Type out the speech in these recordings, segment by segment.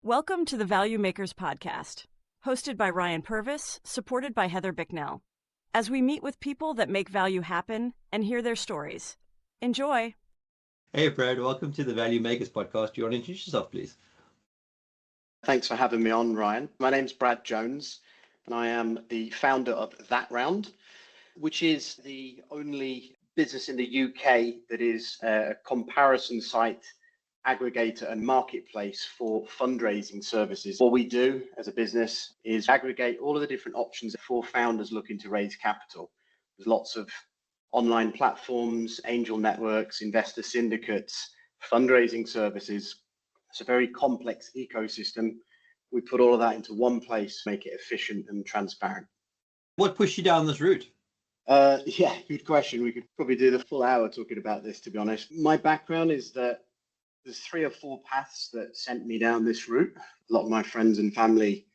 Welcome to the Value Makers Podcast, hosted by Ryan Purvis, supported by Heather Bicknell, as we meet with people that make value happen and hear their stories. Enjoy. Hey, Brad, welcome to the Value Makers Podcast. Do you want to introduce yourself, please? Thanks for having me on, Ryan. My name's Brad Jones, and I am the founder of That Round, which is the only business in the UK that is a comparison site, aggregator and marketplace for fundraising services. What we do as a business is aggregate all of the different options for founders looking to raise capital. There's lots of online platforms, angel networks, investor syndicates, fundraising services. It's a very complex ecosystem. We put all of that into one place, make it efficient and transparent. What pushed you down this route? Yeah, good question. We could probably do the full hour talking about this, to be honest. My background is that there's 3 or 4 paths that sent me down this route. A lot of my friends and family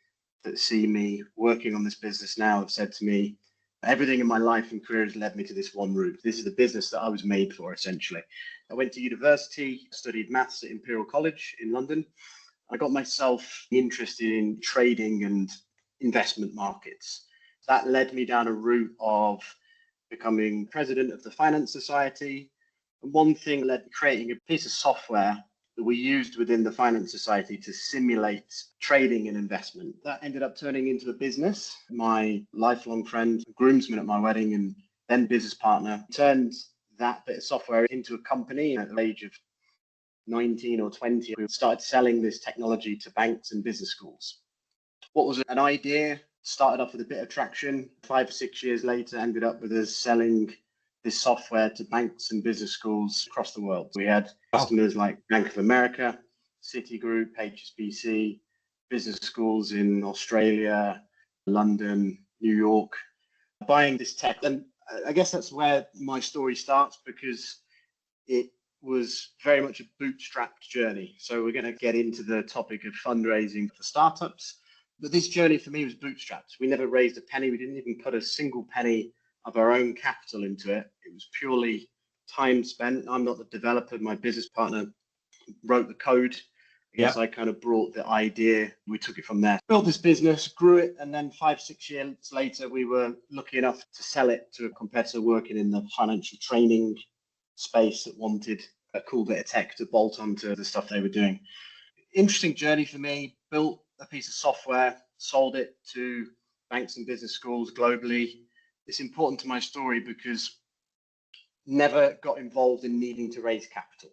that see me working on this business now have said to me, everything in my life and career has led me to this one route. This is the business that I was made for, essentially. I went to university, studied maths at Imperial College in London. I got myself interested in trading and investment markets. That led me down a route of becoming president of the Finance Society. And one thing led to creating a piece of software that we used within the Finance Society to simulate trading and investment. That ended up turning into a business. My lifelong friend, groomsman at my wedding and then business partner, turned that bit of software into a company at the age of 19 or 20. We started selling this technology to banks and business schools. What was an idea started off with a bit of traction. 5 or 6 years later, ended up with us selling this software to banks and business schools across the world. We had customers like Bank of America, Citigroup, HSBC, business schools in Australia, London, New York, buying this tech. And I guess that's where my story starts, because it was very much a bootstrapped journey. So we're going to get into the topic of fundraising for startups. But this journey for me was bootstrapped. We never raised a penny. We didn't even put a single penny of our own capital into it. It was purely time spent. I'm not the developer. My business partner wrote the code. I guess I kind of brought the idea. We took it from there. Built this business, grew it, and then 5, 6 years later, we were lucky enough to sell it to a competitor working in the financial training space that wanted a cool bit of tech to bolt onto the stuff they were doing. Interesting journey for me. Built a piece of software, sold it to banks and business schools globally. It's important to my story because never got involved in needing to raise capital.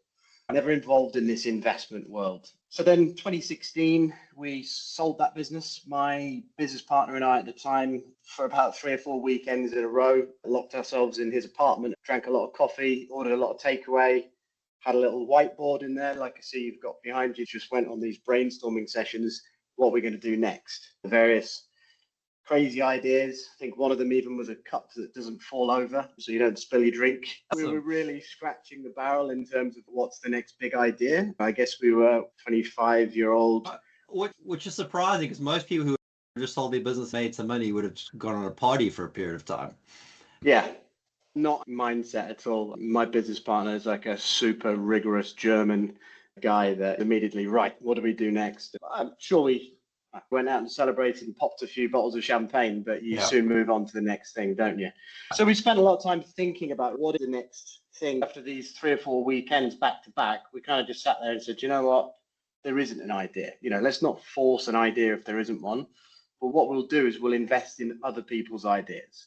Never involved in this investment world. So then 2016, we sold that business. My business partner and I at the time, for about 3 or 4 weekends in a row, locked ourselves in his apartment, drank a lot of coffee, ordered a lot of takeaway, had a little whiteboard in there, like I see you've got behind you, just went on these brainstorming sessions, what we're going to do next. The various crazy ideas. I think one of them even was a cup that doesn't fall over, so you don't spill your drink. Awesome. We were really scratching the barrel in terms of what's the next big idea. I guess we were 25-year-old. Which is surprising, because most people who just sold their business, made some money, would have gone on a party for a period of time. Yeah, not mindset at all. My business partner is like a super rigorous German guy that immediately, right, what do we do next? I'm sure we went out and celebrated and popped a few bottles of champagne, but you soon move on to the next thing, don't you? So we spent a lot of time thinking about what is the next thing. After these 3 or 4 weekends back to back, we kind of just sat there and said, you know what, there isn't an idea. Let's not force an idea if there isn't one. But what we'll do is we'll invest in other people's ideas.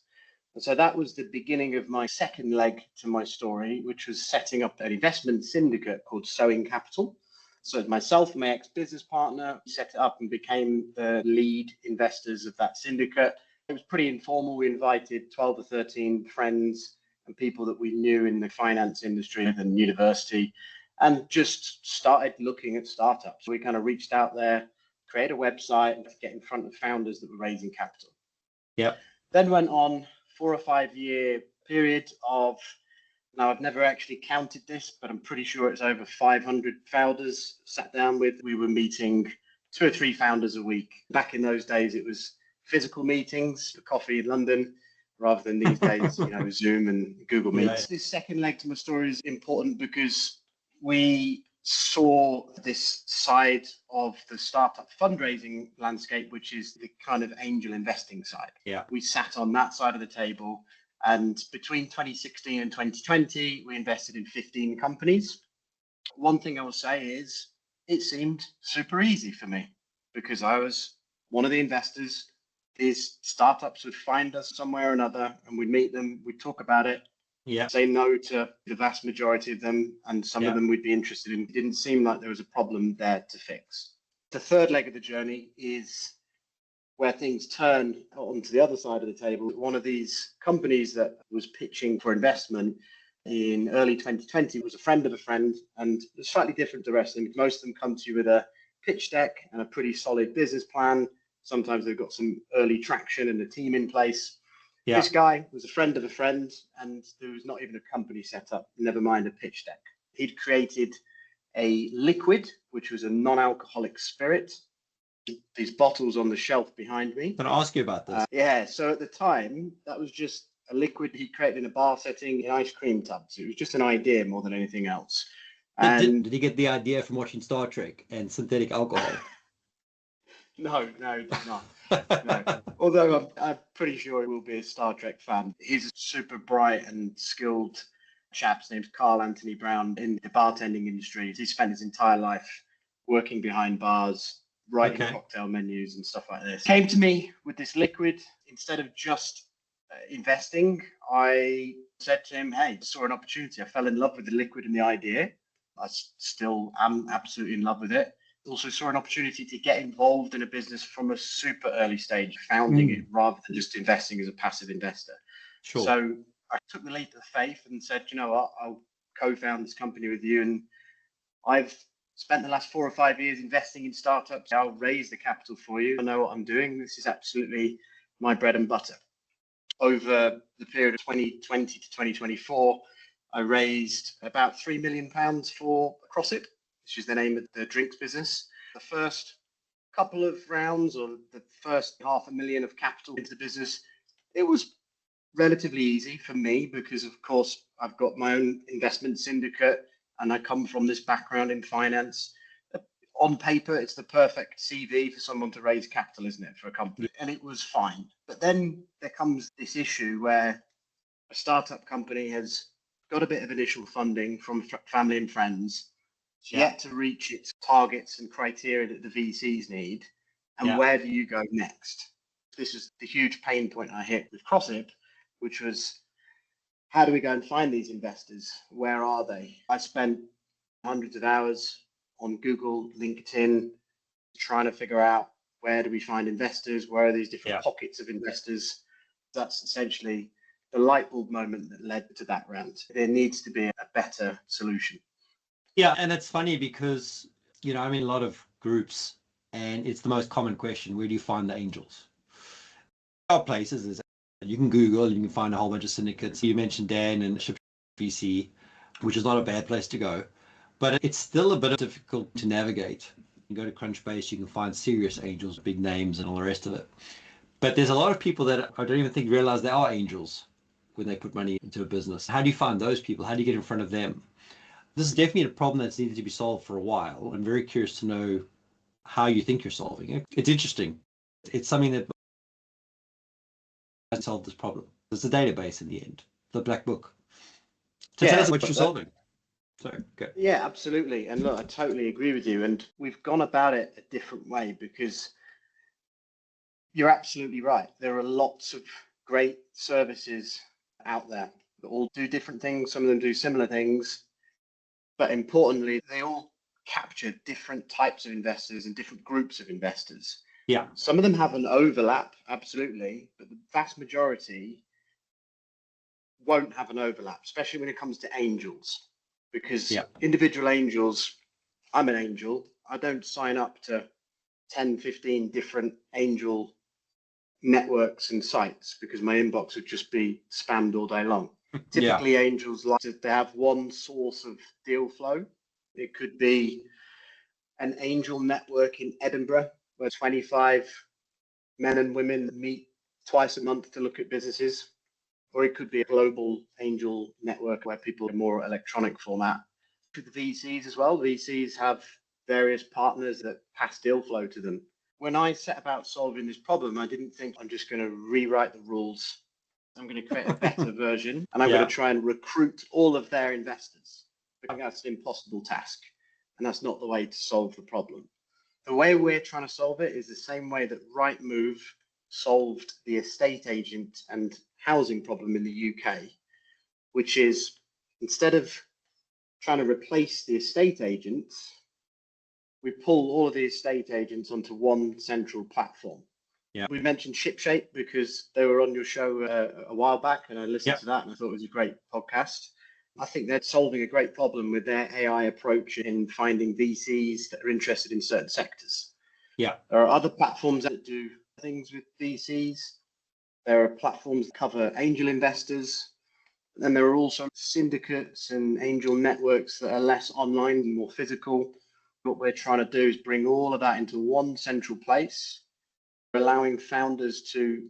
And so that was the beginning of my second leg to my story, which was setting up an investment syndicate called Sowing Capital. So myself and my ex-business partner set it up and became the lead investors of that syndicate. It was pretty informal. We invited 12 or 13 friends and people that we knew in the finance industry and university, and just started looking at startups. We kind of reached out there, create a website, and get in front of founders that were raising capital. Yep. Then went on 4 or 5 year period of, now I've never actually counted this, but I'm pretty sure it's over 500 founders sat down with. We were meeting 2 or 3 founders a week. Back in those days, it was physical meetings for coffee in London, rather than these days, Zoom and Google Meets. This second leg to my story is important because we saw this side of the startup fundraising landscape, which is the kind of angel investing side. Yeah. We sat on that side of the table, and between 2016 and 2020, we invested in 15 companies. One thing I will say is it seemed super easy for me because I was one of the investors. These startups would find us somewhere or another, and we'd meet them, we'd talk about it, say no to the vast majority of them, and some of them we'd be interested in. It didn't seem like there was a problem there to fix. The third leg of the journey is where things turn onto the other side of the table. One of these companies that was pitching for investment in early 2020 was a friend of a friend, and a slightly different to the rest of them. Most of them come to you with a pitch deck and a pretty solid business plan. Sometimes they've got some early traction and a team in place. Yeah. This guy was a friend of a friend, and there was not even a company set up, never mind a pitch deck. He'd created a liquid, which was a non-alcoholic spirit. These bottles on the shelf behind me. Can I ask you about this? Yeah, so at the time, that was just a liquid he created in a bar setting in ice cream tubs. It was just an idea more than anything else. And did he get the idea from watching Star Trek and synthetic alcohol? No, he did not. No. Although I'm pretty sure he will be a Star Trek fan. He's a super bright and skilled chap. His name's Carl Anthony Brown in the bartending industry. He spent his entire life working behind bars, writing cocktail menus and stuff like this. Came to me with this liquid. Instead of just investing, I said to him, hey, I saw an opportunity. I fell in love with the liquid and the idea. I still am absolutely in love with it. Also saw an opportunity to get involved in a business from a super early stage, founding it rather than just investing as a passive investor. Sure. So I took the leap of faith and said, you know what, I'll co-found this company with you. And I've spent the last 4 or 5 years investing in startups. I'll raise the capital for you. I know what I'm doing. This is absolutely my bread and butter. Over the period of 2020 to 2024, I raised about £3 million for CrossIp, which is the name of the drinks business. The first couple of rounds, or the first $500,000 of capital into the business, it was relatively easy for me because, of course, I've got my own investment syndicate and I come from this background in finance. On paper, it's the perfect CV for someone to raise capital, isn't it, for a company? And it was fine. But then there comes this issue where a startup company has got a bit of initial funding from family and friends. It's yet to reach its targets and criteria that the VCs need. And where do you go next? This is the huge pain point I hit with CrossIp, which was, how do we go and find these investors? Where are they? I spent hundreds of hours on Google, LinkedIn, trying to figure out where do we find investors? Where are these different pockets of investors? That's essentially the light bulb moment that led to that round. There needs to be a better solution. Yeah, and it's funny because, I'm in a lot of groups and it's the most common question, where do you find the angels? There are places, you can Google and you can find a whole bunch of syndicates. You mentioned Dan and Ship VC, which is not a bad place to go, but it's still a bit difficult to navigate. You go to Crunchbase, you can find serious angels, big names and all the rest of it. But there's a lot of people that I don't even think realize they are angels when they put money into a business. How do you find those people? How do you get in front of them? This is definitely a problem that's needed to be solved for a while. I'm very curious to know how you think you're solving it. It's interesting. It's something that has solved this problem. There's a database in the end, the black book. So tell us what you're solving. Sorry, go. Yeah, absolutely. And look, I totally agree with you. And we've gone about it a different way because you're absolutely right. There are lots of great services out there that all do different things. Some of them do similar things. But importantly, they all capture different types of investors and different groups of investors. Yeah. Some of them have an overlap, absolutely, but the vast majority won't have an overlap, especially when it comes to angels. Because individual angels, I'm an angel. I don't sign up to 10, 15 different angel networks and sites because my inbox would just be spammed all day long. Typically, angels like to have one source of deal flow. It could be an angel network in Edinburgh where 25 men and women meet twice a month to look at businesses. Or it could be a global angel network where people are more electronic format. with the VCs as well. VCs have various partners that pass deal flow to them. When I set about solving this problem, I didn't think I'm just going to rewrite the rules. I'm going to create a better version, and I'm going to try and recruit all of their investors. I think that's an impossible task, and that's not the way to solve the problem. The way we're trying to solve it is the same way that Rightmove solved the estate agent and housing problem in the UK, which is instead of trying to replace the estate agents, we pull all of the estate agents onto one central platform. We mentioned ShipShape because they were on your show a while back, and I listened to that and I thought it was a great podcast. I think they're solving a great problem with their AI approach in finding VCs that are interested in certain sectors. There are other platforms that do things with VCs. There are platforms that cover angel investors. And there are also syndicates and angel networks that are less online and more physical. What we're trying to do is bring all of that into one central place, allowing founders to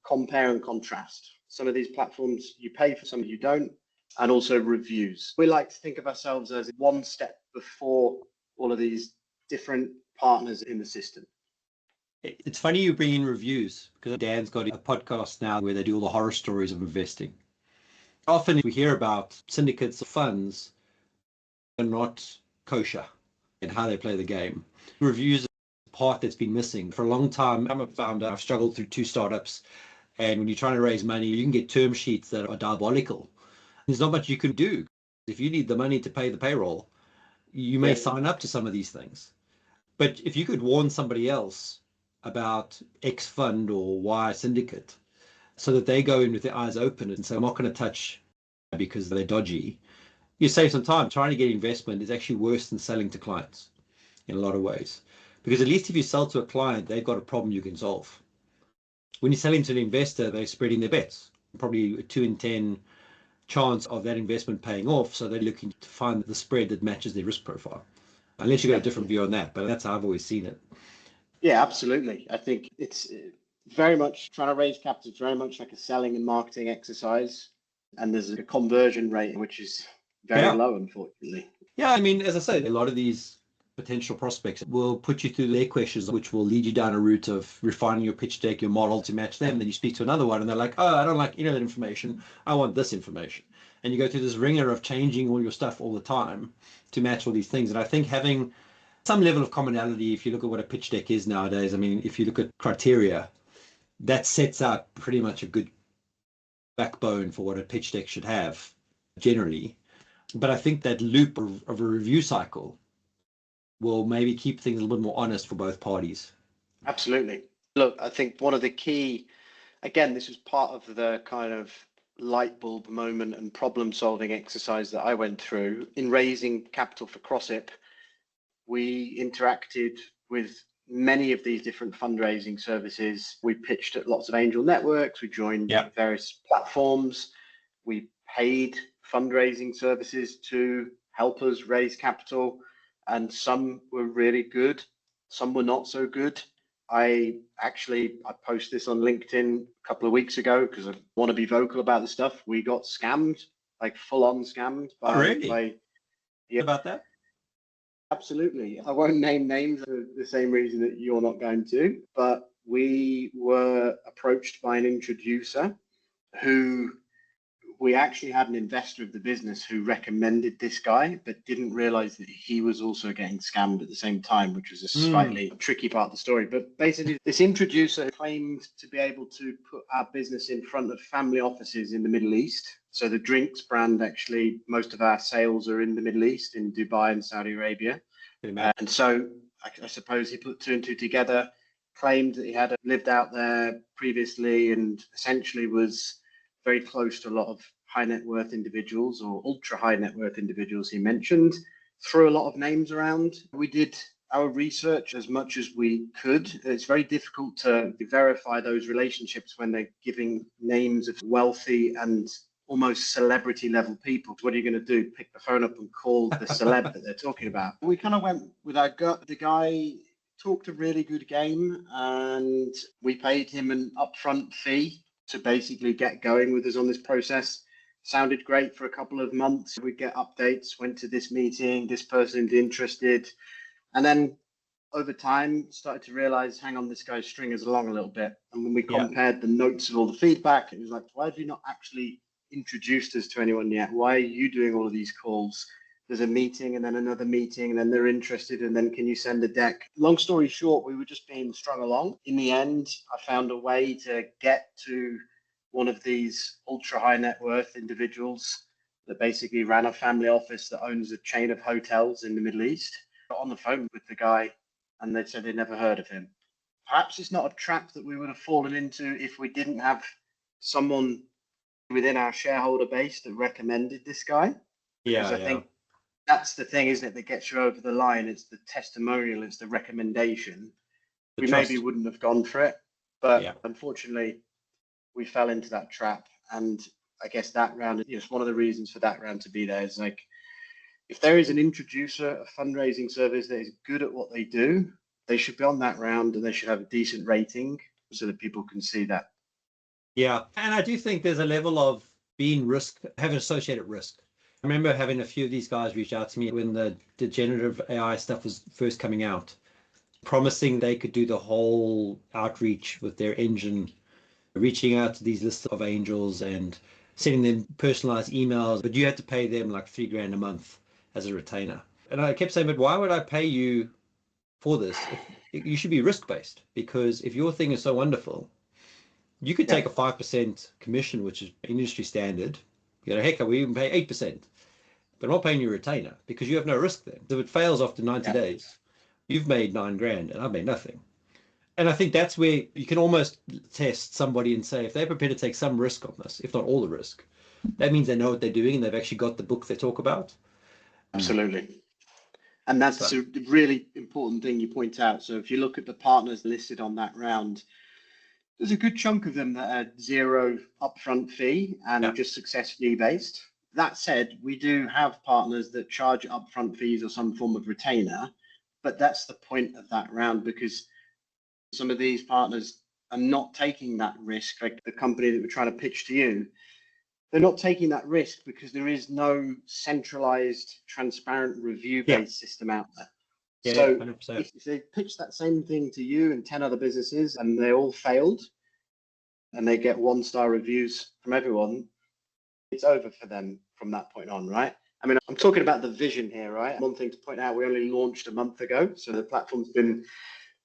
compare and contrast. Some of these platforms you pay for, some you don't, and also reviews. We like to think of ourselves as one step before all of these different partners in the system. It's funny you bring in reviews, because Dan's got a podcast now where they do all the horror stories of investing. Often we hear about syndicates of funds are not kosher in how they play the game. Reviews are the part that's been missing. For a long time, I'm a founder. I've struggled through 2 startups. And when you're trying to raise money, you can get term sheets that are diabolical. There's not much you can do. If you need the money to pay the payroll, you may sign up to some of these things. But if you could warn somebody else about X fund or Y syndicate, so that they go in with their eyes open and say, I'm not going to touch because they're dodgy, you save some time. Trying to get investment is actually worse than selling to clients in a lot of ways. Because at least if you sell to a client, they've got a problem you can solve. When you're selling to an investor, they're spreading their bets. Probably a 2 in 10 chance of that investment paying off. So they're looking to find the spread that matches their risk profile. Unless you've got a different view on that, but that's how I've always seen it. Yeah, absolutely. I think it's very much trying to raise capital, very much like a selling and marketing exercise. And there's a conversion rate, which is very low, unfortunately. Yeah, I mean, as I said, a lot of these potential prospects will put you through their questions, which will lead you down a route of refining your pitch deck, your model to match them. Then you speak to another one and they're like, oh, I don't like that information. I want this information. And you go through this ringer of changing all your stuff all the time to match all these things. And I think having some level of commonality, if you look at what a pitch deck is nowadays, I mean, if you look at criteria, that sets out pretty much a good backbone for what a pitch deck should have generally. But I think that loop of a review cycle will maybe keep things a little bit more honest for both parties. Absolutely. Look, I think one of the key, again, this was part of the kind of light bulb moment and problem solving exercise that I went through in raising capital for CrossIP. We interacted with many of these different fundraising services. We pitched at lots of angel networks. We joined various platforms. We paid fundraising services to help us raise capital. And some were really good. Some were not so good. I posted this on LinkedIn a couple of weeks ago because I want to be vocal about the stuff. We got scammed, like full on scammed by about that? Absolutely. I won't name names for the same reason that you're not going to, but we were approached by an introducer who we actually had an investor of the business who recommended this guy, but didn't realize that he was also getting scammed at the same time, which was a slightly tricky part of the story. But basically, this introducer claimed to be able to put our business in front of family offices in the Middle East. So the drinks brand, actually, most of our sales are in the Middle East, in Dubai and Saudi Arabia. And so I suppose he put 2 and 2 together, claimed that he had lived out there previously and essentially was very close to a lot of high net worth individuals or ultra high net worth individuals he mentioned, threw a lot of names around. We did our research as much as we could. It's very difficult to verify those relationships when they're giving names of wealthy and almost celebrity level people. What are you going to do? Pick the phone up and call the celeb that they're talking about? We kind of went with our gut. The guy talked a really good game and we paid him an upfront fee to basically get going with us on this process. Sounded great for a couple of months. We'd get updates, went to this meeting, this person's interested. And then over time, started to realize, hang on, this guy's stringing us along a little bit. And when we compared the notes of all the feedback, it was like, why have you not actually introduced us to anyone yet? Why are you doing all of these calls? There's a meeting and then another meeting, and then they're interested, and then can you send a deck? Long story short, we were just being strung along. In the end, I found a way to get to one of these ultra high net worth individuals that basically ran a family office that owns a chain of hotels in the Middle East. Got on the phone with the guy, and they said they'd never heard of him. Perhaps it's not a trap that we would have fallen into if we didn't have someone within our shareholder base that recommended this guy. Because I think that's the thing, isn't it, that gets you over the line. It's the testimonial, it's the recommendation. We maybe wouldn't have gone for it, but unfortunately, we fell into that trap. And I guess that round, it's one of the reasons for that round to be there is like, if there is an introducer, a fundraising service that is good at what they do, they should be on that round and they should have a decent rating so that people can see that. Yeah. And I do think there's a level of being having associated risk. I remember having a few of these guys reach out to me when the generative AI stuff was first coming out, promising they could do the whole outreach with their engine, reaching out to these lists of angels and sending them personalized emails, but you had to pay them like $3,000 a month as a retainer. And I kept saying, but why would I pay you for this? You should be risk-based, because if your thing is so wonderful, you could take a 5% commission, which is industry standard. Heck, we even pay 8%, but I'm not paying you a retainer because you have no risk then. If it fails after 90 days, you've made $9,000 and I've made nothing. And I think that's where you can almost test somebody and say, if they're prepared to take some risk on this, if not all the risk, that means they know what they're doing and they've actually got the book they talk about. Absolutely. And that's a really important thing you point out. So if you look at the partners listed on that round, there's a good chunk of them that are zero upfront fee and just success fee based. That said, we do have partners that charge upfront fees or some form of retainer, but that's the point of that round, because some of these partners are not taking that risk. Like the company that we're trying to pitch to you, they're not taking that risk because there is no centralized, transparent review-based system out there. So 100%. If they pitch that same thing to you and 10 other businesses and they all failed and they get 1-star reviews from everyone, it's over for them from that point on, right? I mean, I'm talking about the vision here, right? One thing to point out, we only launched a month ago. So the platform's been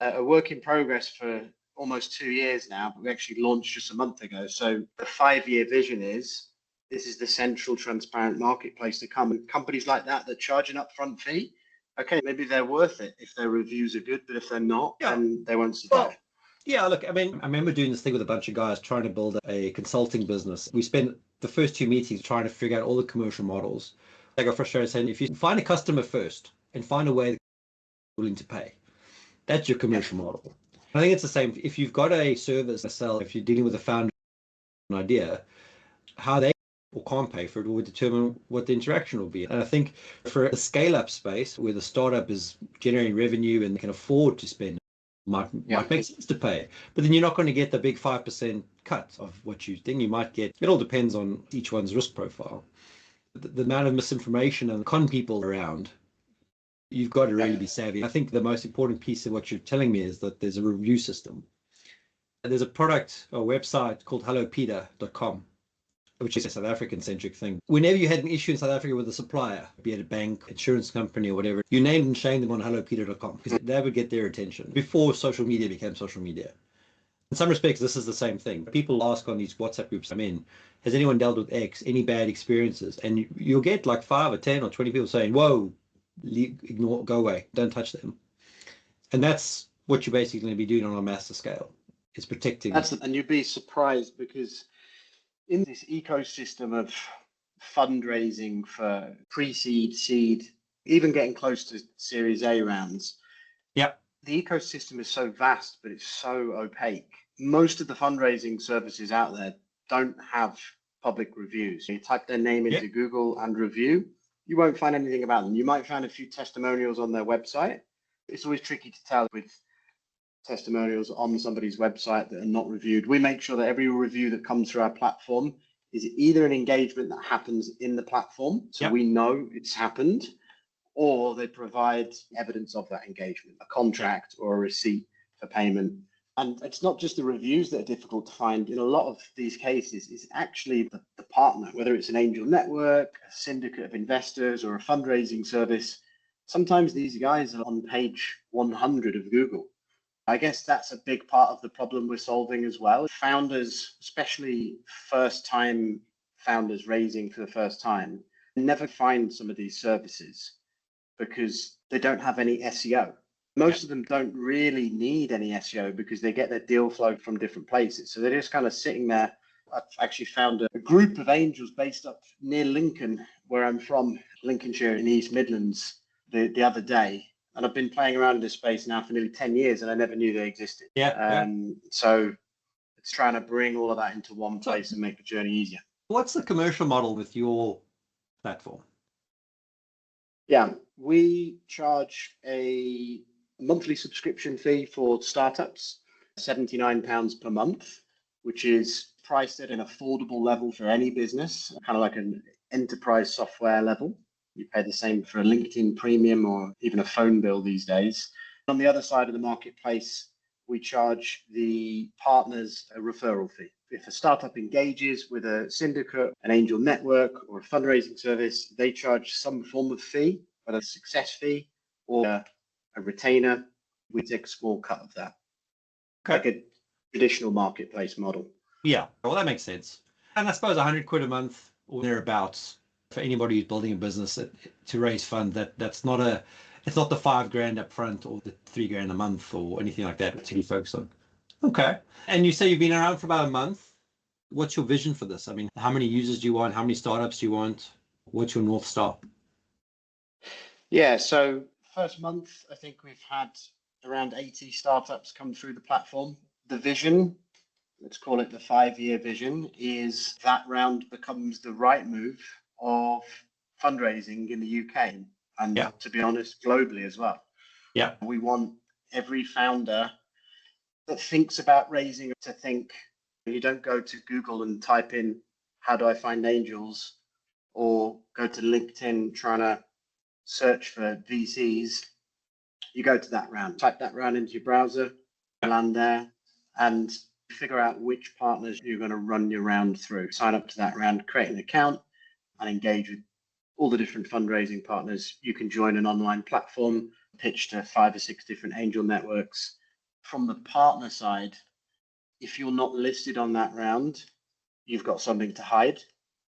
a work in progress for almost 2 years now, but we actually launched just a month ago. So the 5-year vision is, this is the central transparent marketplace to come. And companies like that charge an upfront fee, okay, maybe they're worth it if their reviews are good, but if they're not, then they won't survive. Well, yeah, look, I mean, I remember doing this thing with a bunch of guys trying to build a consulting business. We spent the first 2 meetings trying to figure out all the commercial models. I got frustrated saying, if you find a customer first and find a way they're willing to pay, that's your commercial model. I think it's the same. If you've got a service to sell, if you're dealing with a founder idea, how they or can't pay for it will determine what the interaction will be. And I think for a scale-up space where the startup is generating revenue and can afford to spend, might make sense to pay. But then you're not going to get the big 5% cut of what you think you might get. It all depends on each one's risk profile. The amount of misinformation and con people around, you've got to really be savvy. I think the most important piece of what you're telling me is that there's a review system. There's a product or website called hellopeter.com, which is a South African-centric thing. Whenever you had an issue in South Africa with a supplier, be it a bank, insurance company, or whatever, you named and shamed them on hellopeter.com because that would get their attention before social media became social media. In some respects, this is the same thing. People ask on these WhatsApp groups I'm in, has anyone dealt with X, any bad experiences? And you'll get like 5 or 10 or 20 people saying, whoa, ignore, go away, don't touch them. And that's what you're basically going to be doing on a massive scale. It's protecting. And you'd be surprised because in this ecosystem of fundraising for pre-seed, seed, even getting close to Series A rounds, the ecosystem is so vast, but it's so opaque. Most of the fundraising services out there don't have public reviews. You type their name into Google and review, you won't find anything about them. You might find a few testimonials on their website. It's always tricky to tell with testimonials on somebody's website that are not reviewed. We make sure that every review that comes through our platform is either an engagement that happens in the platform, so we know it's happened, or they provide evidence of that engagement, a contract or a receipt for payment. And it's not just the reviews that are difficult to find. In a lot of these cases, it's actually the partner, whether it's an angel network, a syndicate of investors, or a fundraising service. Sometimes these guys are on page 100 of Google. I guess that's a big part of the problem we're solving as well. Founders, especially first-time founders raising for the first time, never find some of these services because they don't have any SEO. Most of them don't really need any SEO because they get their deal flow from different places. So they're just kind of sitting there. I've actually found a group of angels based up near Lincoln, where I'm from, Lincolnshire in the East Midlands, the other day. And I've been playing around in this space now for nearly 10 years, and I never knew they existed. So it's trying to bring all of that into one place and make the journey easier. What's the commercial model with your platform? Yeah, we charge a monthly subscription fee for startups, £79 per month, which is priced at an affordable level for any business, kind of like an enterprise software level. You pay the same for a LinkedIn premium or even a phone bill these days. On the other side of the marketplace, we charge the partners a referral fee. If a startup engages with a syndicate, an angel network, or a fundraising service, they charge some form of fee, whether a success fee or a retainer. We take a small cut of that, like a traditional marketplace model. Yeah, well, that makes sense. And I suppose 100 quid a month or thereabouts for anybody who's building a business to raise fund, it's not the $5,000 up front or the $3,000 a month or anything like that to be focused on. Okay. And you say you've been around for about a month. What's your vision for this? I mean, how many users do you want? How many startups do you want? What's your North Star? Yeah, so first month, I think we've had around 80 startups come through the platform. The vision, let's call it the 5-year vision, is that round becomes the right move of fundraising in the UK and to be honest, globally as well. Yeah. We want every founder that thinks about raising to think, you don't go to Google and type in, how do I find angels? Or go to LinkedIn trying to search for VCs. You go to that round, type that round into your browser, land there, and figure out which partners you're going to run your round through. Sign up to that round, create an account, and engage with all the different fundraising partners. You can join an online platform, pitch to 5 or 6 different angel networks. From the partner side, if you're not listed on that round, you've got something to hide,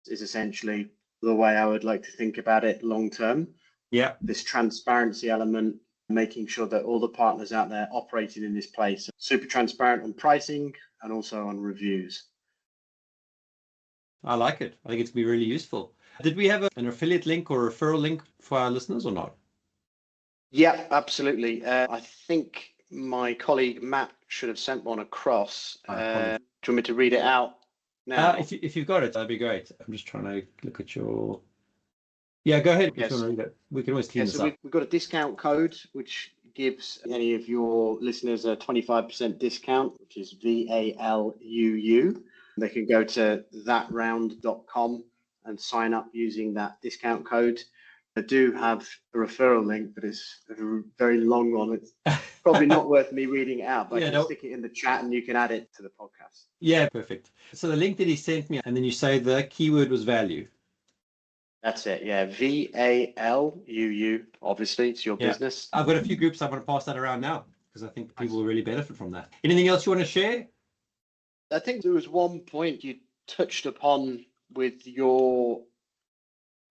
is essentially the way I would like to think about it long term. Yeah. This transparency element, making sure that all the partners out there operating in this place are super transparent on pricing and also on reviews. I like it. I think it's going to be really useful. Did we have an affiliate link or referral link for our listeners or not? Yeah, absolutely. I think my colleague Matt should have sent one across. Do you want me to read it out now? If you've got it, that'd be great. I'm just trying to look at your... Yeah, go ahead. Yes. If you want to read it. We can always clean this up. We've got a discount code which gives any of your listeners a 25% discount, which is VALUU. They can go to thatround.com and sign up using that discount code. I do have a referral link, but it's a very long one. It's probably not worth me reading it out, but I can stick it in the chat and you can add it to the podcast. Yeah, perfect. So the link that he sent me, and then you say the keyword was value. That's it. Yeah. VALUU. Obviously, it's your business. I've got a few groups I want to pass that around now because I think people will really benefit from that. Anything else you want to share? I think there was one point you touched upon with your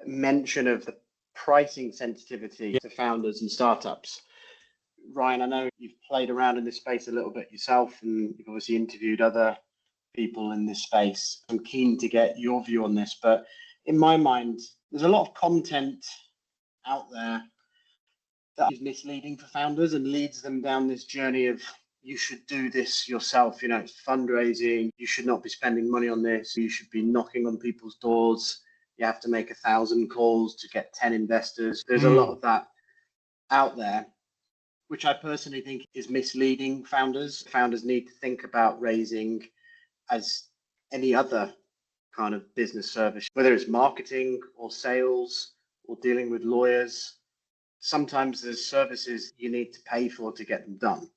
mention of the pricing sensitivity to founders and startups. Ryan, I know you've played around in this space a little bit yourself, and you've obviously interviewed other people in this space. I'm keen to get your view on this, but in my mind, there's a lot of content out there that is misleading for founders and leads them down this journey of, you should do this yourself. You know, it's fundraising. You should not be spending money on this. You should be knocking on people's doors. You have to make 1,000 calls to get 10 investors. There's a lot of that out there, which I personally think is misleading founders. Founders need to think about raising as any other kind of business service, whether it's marketing or sales or dealing with lawyers. Sometimes there's services you need to pay for to get them done.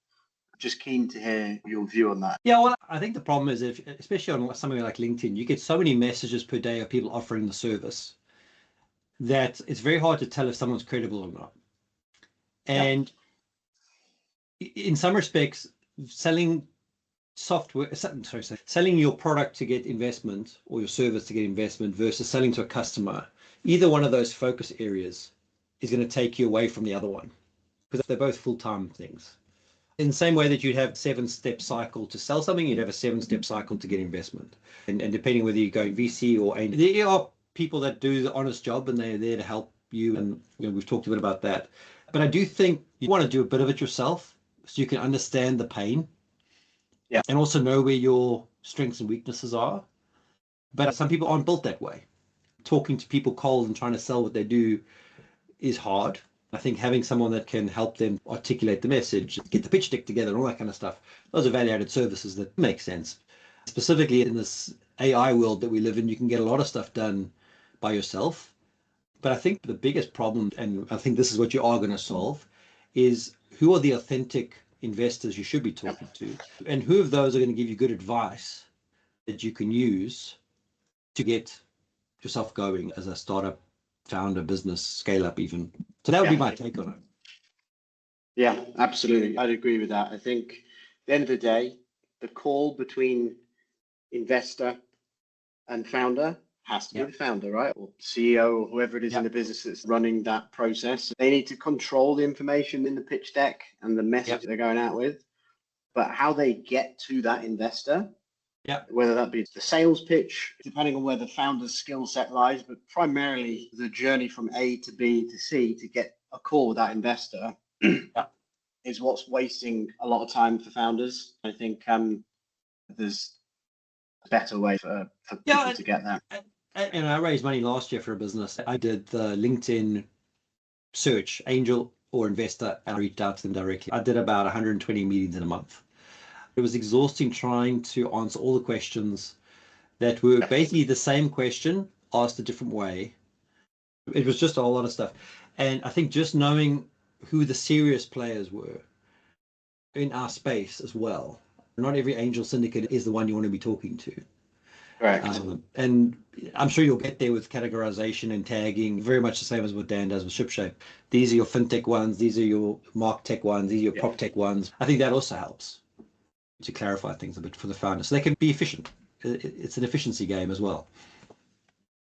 Just keen to hear your view on that. Yeah, well, I think the problem is, if especially on something like LinkedIn, you get so many messages per day of people offering the service that it's very hard to tell if someone's credible or not. And in some respects, selling software, selling your product to get investment or your service to get investment versus selling to a customer, either one of those focus areas is going to take you away from the other one, because they're both full-time things. In the same way that you'd have a 7-step cycle to sell something, you'd have a 7-step cycle to get investment. And depending whether you're going VC or angel, there are people that do the honest job and they're there to help you. And we've talked a bit about that. But I do think you want to do a bit of it yourself so you can understand the pain. Yeah. And also know where your strengths and weaknesses are. But some people aren't built that way. Talking to people cold and trying to sell what they do is hard. I think having someone that can help them articulate the message, get the pitch deck together, and all that kind of stuff, those are value-added services that make sense. Specifically in this AI world that we live in, you can get a lot of stuff done by yourself. But I think the biggest problem, and I think this is what you are going to solve, is who are the authentic investors you should be talking to, and who of those are going to give you good advice that you can use to get yourself going as a startup, founder, business, scale up even. So that would be my take on it. Yeah, absolutely. I'd agree with that. I think at the end of the day, the call between investor and founder has to be the founder, right? Or CEO or whoever it is in the business that's running that process. They need to control the information in the pitch deck and the message they're going out with. But how they get to that investor, whether that be the sales pitch, depending on where the founder's skill set lies, but primarily the journey from A to B to C to get a call with that investor is what's wasting a lot of time for founders. I think there's a better way for people to get there. And I raised money last year for a business. I did the LinkedIn search, angel or investor, and I reached out to them directly. I did about 120 meetings in a month. It was exhausting trying to answer all the questions that were basically the same question asked a different way. It was just a whole lot of stuff. And I think just knowing who the serious players were in our space as well. Not every angel syndicate is the one you want to be talking to. Right. And I'm sure you'll get there with categorization and tagging, very much the same as what Dan does with ShipShape. These are your fintech ones, these are your mark tech ones, these are your prop tech ones. I think that also helps to clarify things a bit for the founders so they can be efficient. It's an efficiency game as well.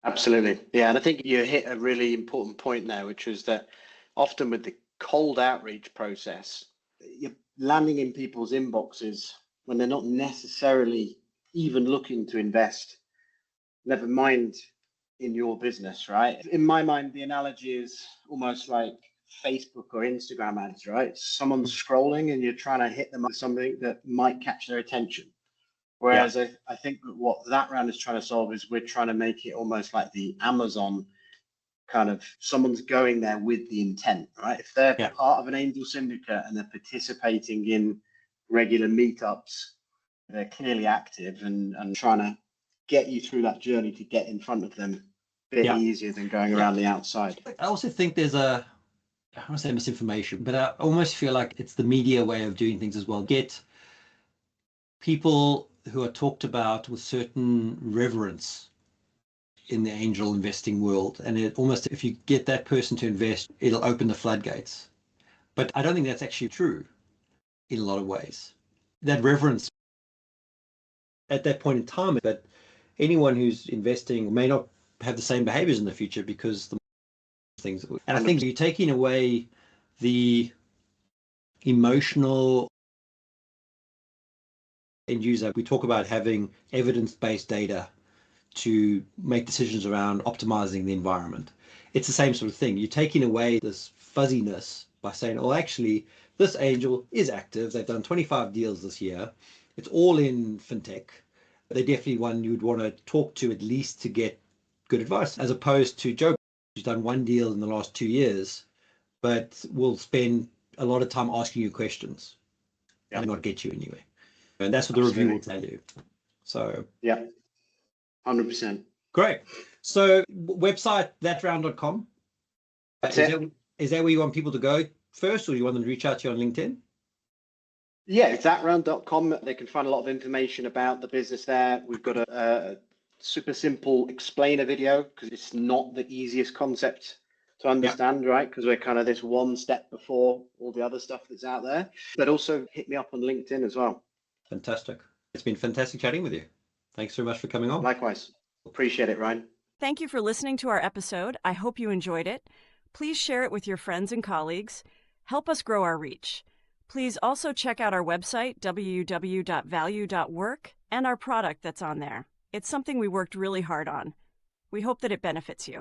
Absolutely. Yeah. And I think you hit a really important point there, which is that often with the cold outreach process, you're landing in people's inboxes when they're not necessarily even looking to invest, never mind in your business, right? In my mind, the analogy is almost like Facebook or Instagram ads, right? Someone's scrolling and you're trying to hit them with something that might catch their attention. Whereas I think what that round is trying to solve is we're trying to make it almost like the Amazon kind of, someone's going there with the intent, right? If they're part of an angel syndicate and they're participating in regular meetups, they're clearly active and trying to get you through that journey to get in front of them a bit easier than going around the outside. I also think there's I don't want to say misinformation, but I almost feel like it's the media way of doing things as well. Get people who are talked about with certain reverence in the angel investing world. And it almost, if you get that person to invest, it'll open the floodgates. But I don't think that's actually true in a lot of ways. That reverence at that point in time, but anyone who's investing may not have the same behaviors in the future because the things. And I think you're taking away the emotional end user. We talk about having evidence-based data to make decisions around optimizing the environment. It's the same sort of thing. You're taking away this fuzziness by saying, oh, actually, this angel is active. They've done 25 deals this year. It's all in fintech. They're definitely one you'd want to talk to at least to get good advice, as opposed to Joe, who's done one deal in the last 2 years, but will spend a lot of time asking you questions and not get you anywhere. And that's what the review will tell you. So 100%. Great. So website, thatround.com. That's it. Is that where you want people to go first, or you want them to reach out to you on LinkedIn? Yeah, it's thatround.com. They can find a lot of information about the business there. We've got a super simple explainer video because it's not the easiest concept to understand, right? Because we're kind of this one step before all the other stuff that's out there. But also hit me up on LinkedIn as well. Fantastic. It's been fantastic chatting with you. Thanks so much for coming on. Likewise. Appreciate it, Ryan. Thank you for listening to our episode. I hope you enjoyed it. Please share it with your friends and colleagues. Help us grow our reach. Please also check out our website, www.value.work, and our product that's on there. It's something we worked really hard on. We hope that it benefits you.